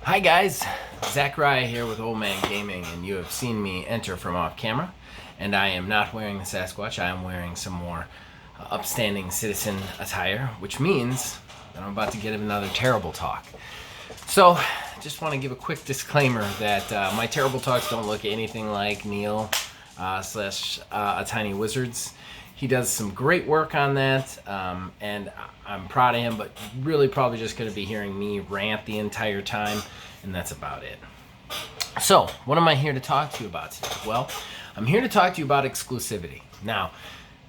Hi guys, Zachariah here with Old Man Gaming, and you have seen me enter from off camera, and I am not wearing the Sasquatch. I am wearing some more upstanding citizen attire, which means that I'm about to get another terrible talk. So, just want to give a quick disclaimer that my terrible talks don't look anything like Neil slash A Tiny Wizards. He does some great work on that, and I'm proud of him, but really probably just going to be hearing me rant the entire time, and that's about it. So, what am I here to talk to you about today? Well, I'm here to talk to you about exclusivity. Now,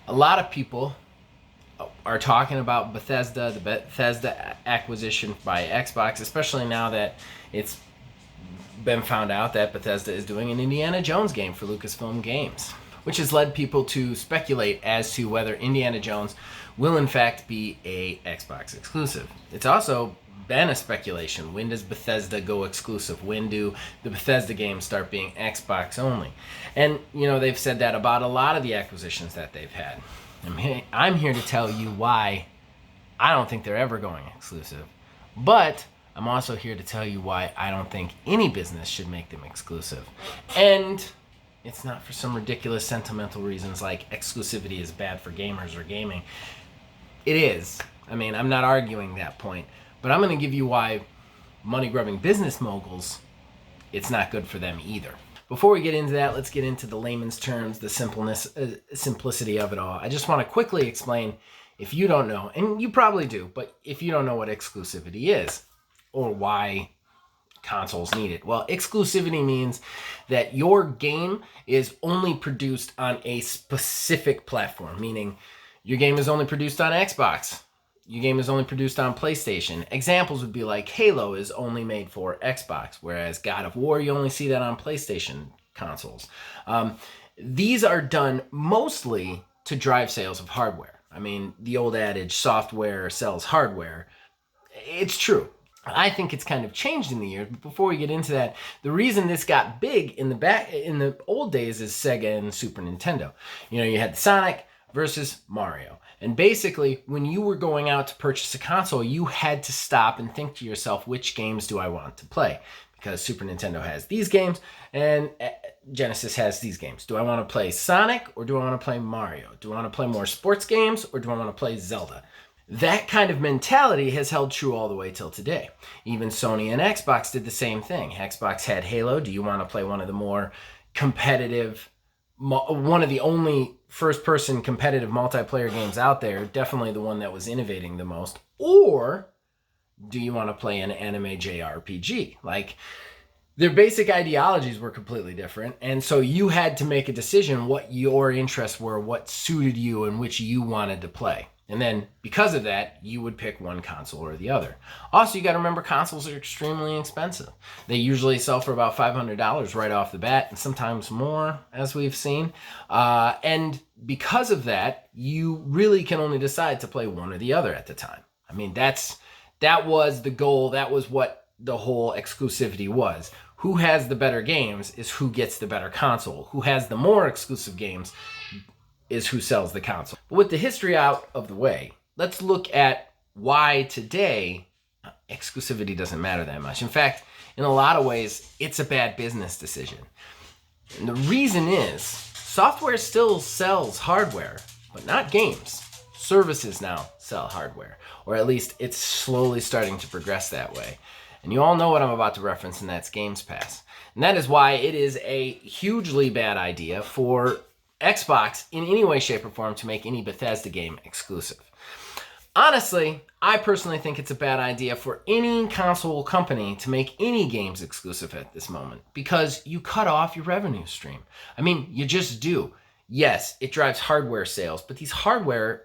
a lot of people are talking about Bethesda, the Bethesda acquisition by Xbox, especially now that it's been found out that Bethesda is doing an Indiana Jones game for Lucasfilm Games, which has led people to speculate as to whether Indiana Jones will in fact be a Xbox exclusive. It's also been a speculation. When does Bethesda go exclusive? When do the Bethesda games start being Xbox only? And, you know, they've said that about a lot of the acquisitions that they've had. I'm here to tell you why I don't think they're ever going exclusive. But I'm also here to tell you why I don't think any business should make them exclusive. And it's not for some ridiculous sentimental reasons like exclusivity is bad for gamers or gaming. It is. I mean, I'm not arguing that point. But I'm going to give you why money-grubbing business moguls, it's not good for them either. Before we get into that, let's get into the layman's terms, the simplicity of it all. I just want to quickly explain, if you don't know, and you probably do, but if you don't know what exclusivity is or why consoles need it. Well, exclusivity means that your game is only produced on a specific platform, meaning your game is only produced on Xbox. Your game is only produced on PlayStation. Examples would be like Halo is only made for Xbox, whereas God of War, you only see that on PlayStation consoles. These are done mostly to drive sales of hardware. I mean, the old adage, software sells hardware, it's true. I think it's kind of changed in the years, but before we get into that, the reason this got big in the old days is Sega and Super Nintendo. You know, you had Sonic versus Mario. And basically, when you were going out to purchase a console, you had to stop and think to yourself, which games do I want to play? Because Super Nintendo has these games and Genesis has these games. Do I want to play Sonic or do I want to play Mario? Do I want to play more sports games or do I want to play Zelda? That kind of mentality has held true all the way till today. Even Sony and Xbox did the same thing. Xbox had Halo. Do you want to play one of the more competitive, one of the only first-person competitive multiplayer games out there, definitely the one that was innovating the most? Or do you want to play an anime JRPG? Like, their basic ideologies were completely different, and so you had to make a decision what your interests were, what suited you, and which you wanted to play. And then, because of that, you would pick one console or the other. Also, you got to remember, consoles are extremely expensive. They usually sell for about $500 right off the bat, and sometimes more, as we've seen. And because of that, you really can only decide to play one or the other at the time. I mean, that was the goal. That was what the whole exclusivity was. Who has the better games is who gets the better console. Who has the more exclusive games is who sells the console. But with the history out of the way, let's look at why today exclusivity doesn't matter that much. In fact, in a lot of ways, it's a bad business decision. And the reason is, software still sells hardware, but not games. Services now sell hardware, or at least it's slowly starting to progress that way. And you all know what I'm about to reference, and that's Games Pass. And that is why it is a hugely bad idea for Xbox in any way, shape, or form to make any Bethesda game exclusive. Honestly, I personally think it's a bad idea for any console company to make any games exclusive at this moment, because you cut off your revenue stream. I mean, you just do. Yes, it drives hardware sales, but these hardware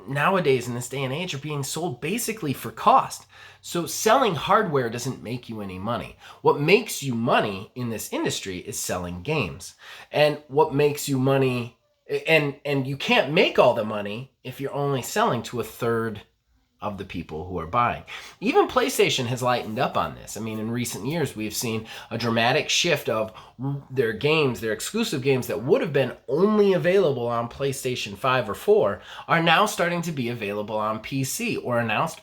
nowadays in this day and age are being sold basically for cost. So selling hardware doesn't make you any money. What makes you money in this industry is selling games. And what makes you money, and you can't make all the money if you're only selling to a third of the people who are buying. Even PlayStation has lightened up on this. I mean, in recent years, we've seen a dramatic shift of their games, their exclusive games that would have been only available on PlayStation 5 or 4 are now starting to be available on PC or announced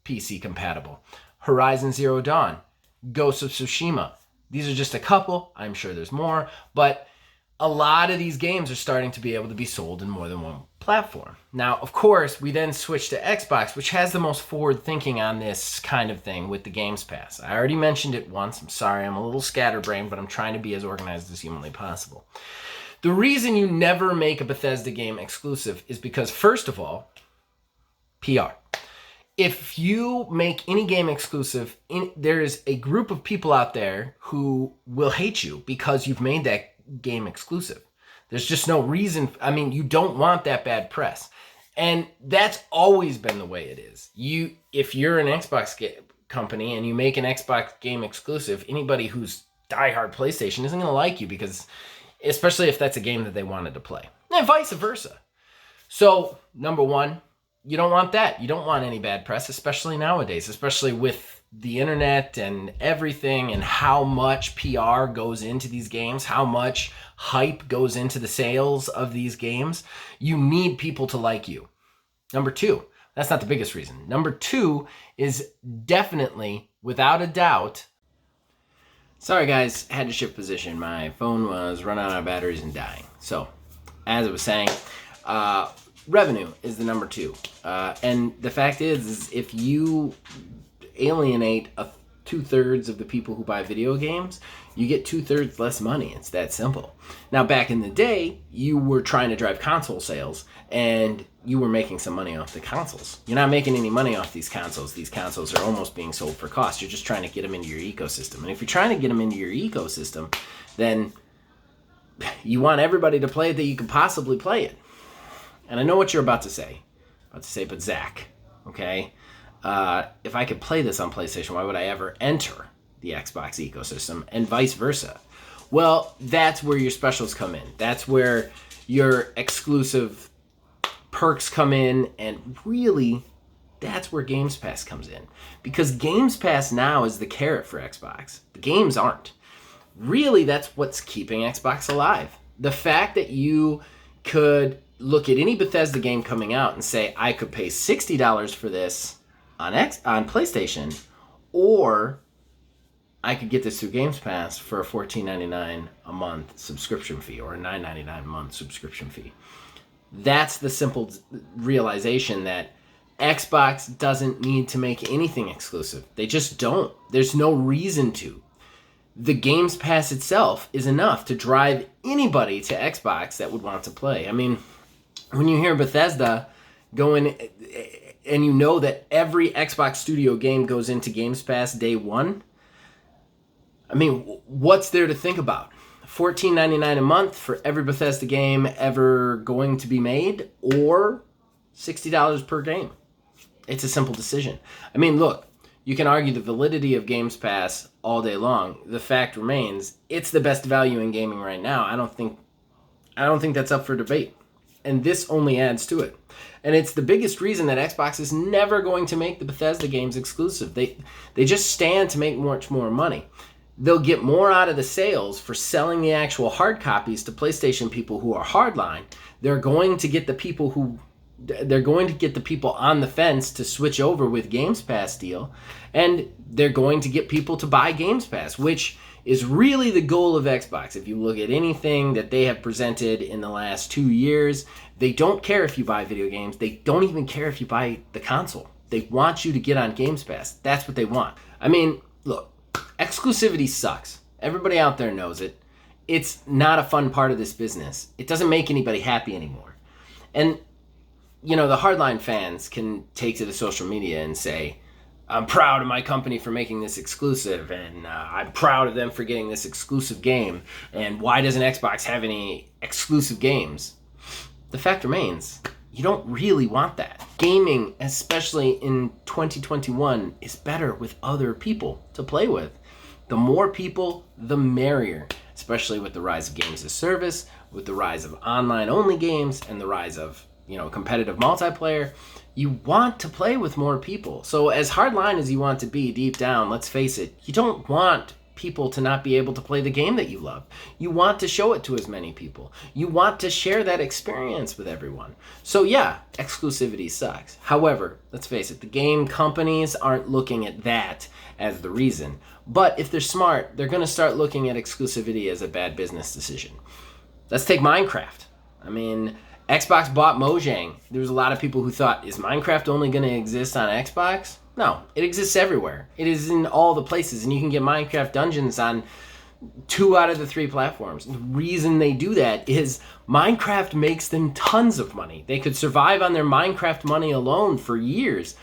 PC compatible. Horizon Zero Dawn Ghost of Tsushima. These are just a couple. I'm sure there's more, but a lot of these games are starting to be able to be sold in more than one platform. Now, of course, we then switch to Xbox, which has the most forward thinking on this kind of thing with the Games Pass. I already mentioned it once. I'm sorry, I'm a little scatterbrained, but I'm trying to be as organized as humanly possible. The reason you never make a Bethesda game exclusive is because, first of all, PR. If you make any game exclusive, there is a group of people out there who will hate you because you've made that game exclusive. There's just no reason. I mean, you don't want that bad press. And that's always been the way it is. If you're an Xbox company and you make an Xbox game exclusive, anybody who's diehard PlayStation isn't going to like you, because especially if that's a game that they wanted to play. And vice versa. So, number one, you don't want that. You don't want any bad press, especially nowadays, especially with the internet and everything, and how much PR goes into these games, how much hype goes into the sales of these games. You need people to like you. Number two, that's not the biggest reason. Number two is definitely, without a doubt, sorry guys, had to shift position. My phone was running out of batteries and dying. So, as I was saying, revenue is the number two. And the fact is if you alienate 2/3 of the people who buy video games, you get 2/3 less money. It's that simple. Now, back in the day, you were trying to drive console sales, and you were making some money off the consoles. You're not making any money off these consoles. These consoles are almost being sold for cost. You're just trying to get them into your ecosystem. And if you're trying to get them into your ecosystem, then you want everybody to play it that you can possibly play it. And I know what you're about to say. But Zach, okay? If I could play this on PlayStation, why would I ever enter the Xbox ecosystem, and vice versa? Well, that's where your specials come in. That's where your exclusive perks come in, and really, that's where Games Pass comes in. Because Games Pass now is the carrot for Xbox. The games aren't. Really, that's what's keeping Xbox alive. The fact that you could look at any Bethesda game coming out and say, I could pay $60 for this on PlayStation, or I could get this through Games Pass for a $14.99 a month subscription fee, or a $9.99 a month subscription fee. That's the simple realization that Xbox doesn't need to make anything exclusive. They just don't. There's no reason to. The Games Pass itself is enough to drive anybody to Xbox that would want to play. I mean, when you hear Bethesda going, and you know that every Xbox Studio game goes into Games Pass day one, I mean, what's there to think about? $14.99 a month for every Bethesda game ever going to be made, or $60 per game? It's a simple decision. I mean, look, you can argue the validity of Games Pass all day long. The fact remains, it's the best value in gaming right now. I don't think that's up for debate. And this only adds to it. And it's the biggest reason that Xbox is never going to make the Bethesda games exclusive. They just stand to make much more money. They'll get more out of the sales for selling the actual hard copies to PlayStation people who are hardline. They're going to get the people on the fence to switch over with Games Pass deal, and they're going to get people to buy Games Pass, which is really the goal of Xbox. If you look at anything that they have presented in the last 2 years, they don't care if you buy video games. They don't even care if you buy the console. They want you to get on Games Pass. That's what they want. I mean, look, exclusivity sucks. Everybody out there knows it. It's not a fun part of this business. It doesn't make anybody happy anymore. And you know, the hardline fans can take to the social media and say, I'm proud of my company for making this exclusive, and I'm proud of them for getting this exclusive game, and why doesn't Xbox have any exclusive games? The fact remains, you don't really want that. Gaming, especially in 2021, is better with other people to play with. The more people, the merrier, especially with the rise of games as service, with the rise of online-only games, and the rise of competitive multiplayer. You want to play with more people. So as hardline as you want to be deep down, let's face it, you don't want people to not be able to play the game that you love. You want to show it to as many people. You want to share that experience with everyone. So yeah, exclusivity sucks. However, let's face it, the game companies aren't looking at that as the reason. But if they're smart, they're going to start looking at exclusivity as a bad business decision. Let's take Minecraft. I mean, Xbox bought Mojang. There was a lot of people who thought, is Minecraft only going to exist on Xbox? No, it exists everywhere. It is in all the places, and you can get Minecraft Dungeons on 2 out of the 3 platforms. The reason they do that is Minecraft makes them tons of money. They could survive on their Minecraft money alone for years.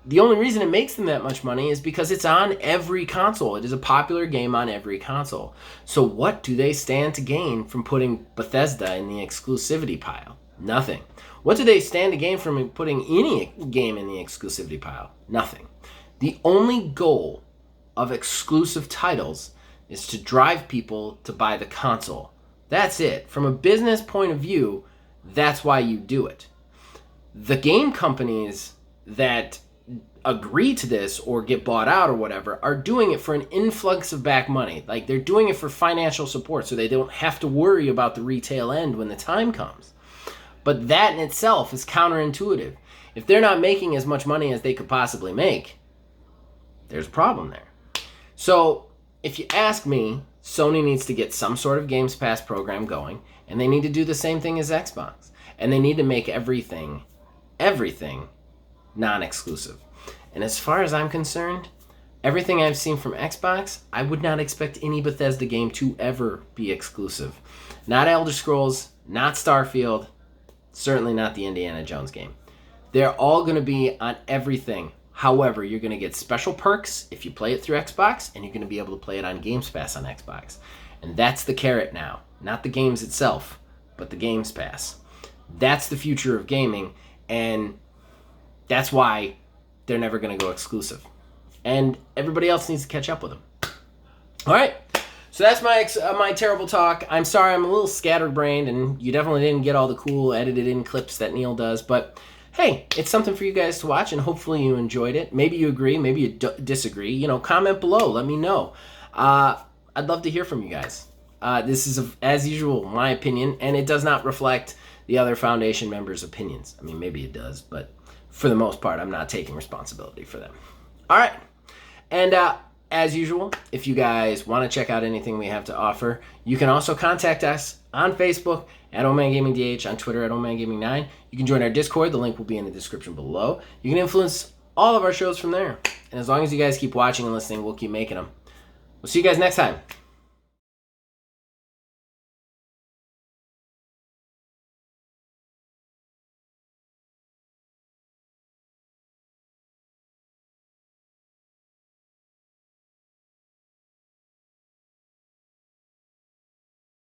The only reason it makes them that much money is because it's on every console. It is a popular game on every console. So what do they stand to gain from putting Bethesda in the exclusivity pile? Nothing. What do they stand to gain from putting any game in the exclusivity pile? Nothing. The only goal of exclusive titles is to drive people to buy the console. That's it. From a business point of view, that's why you do it. The game companies that agree to this or get bought out or whatever are doing it for an influx of back money. Like, they're doing it for financial support so they don't have to worry about the retail end when the time comes. But that in itself is counterintuitive. If they're not making as much money as they could possibly make, there's a problem there. So if you ask me, Sony needs to get some sort of Games Pass program going, and they need to do the same thing as Xbox. And they need to make everything non-exclusive. And as far as I'm concerned, everything I've seen from Xbox, I would not expect any Bethesda game to ever be exclusive. Not Elder Scrolls, not Starfield, certainly not the Indiana Jones game. They're all going to be on everything. However, you're going to get special perks if you play it through Xbox, and you're going to be able to play it on Games Pass on Xbox. And that's the carrot now. Not the games itself, but the Games Pass. That's the future of gaming, and that's why they're never going to go exclusive. And everybody else needs to catch up with them. All right. So that's my terrible talk. I'm sorry, I'm a little scatterbrained, and you definitely didn't get all the cool edited-in clips that Neil does. But hey, it's something for you guys to watch, and hopefully you enjoyed it. Maybe you agree, maybe you disagree. You know, comment below. Let me know. I'd love to hear from you guys. This is, as usual, my opinion, and it does not reflect the other Foundation members' opinions. I mean, maybe it does, but for the most part, I'm not taking responsibility for them. All right. And as usual, if you guys want to check out anything we have to offer, you can also contact us on Facebook at OldManGamingDH, on Twitter at OldManGaming9. You can join our Discord. The link will be in the description below. You can influence all of our shows from there. And as long as you guys keep watching and listening, we'll keep making them. We'll see you guys next time.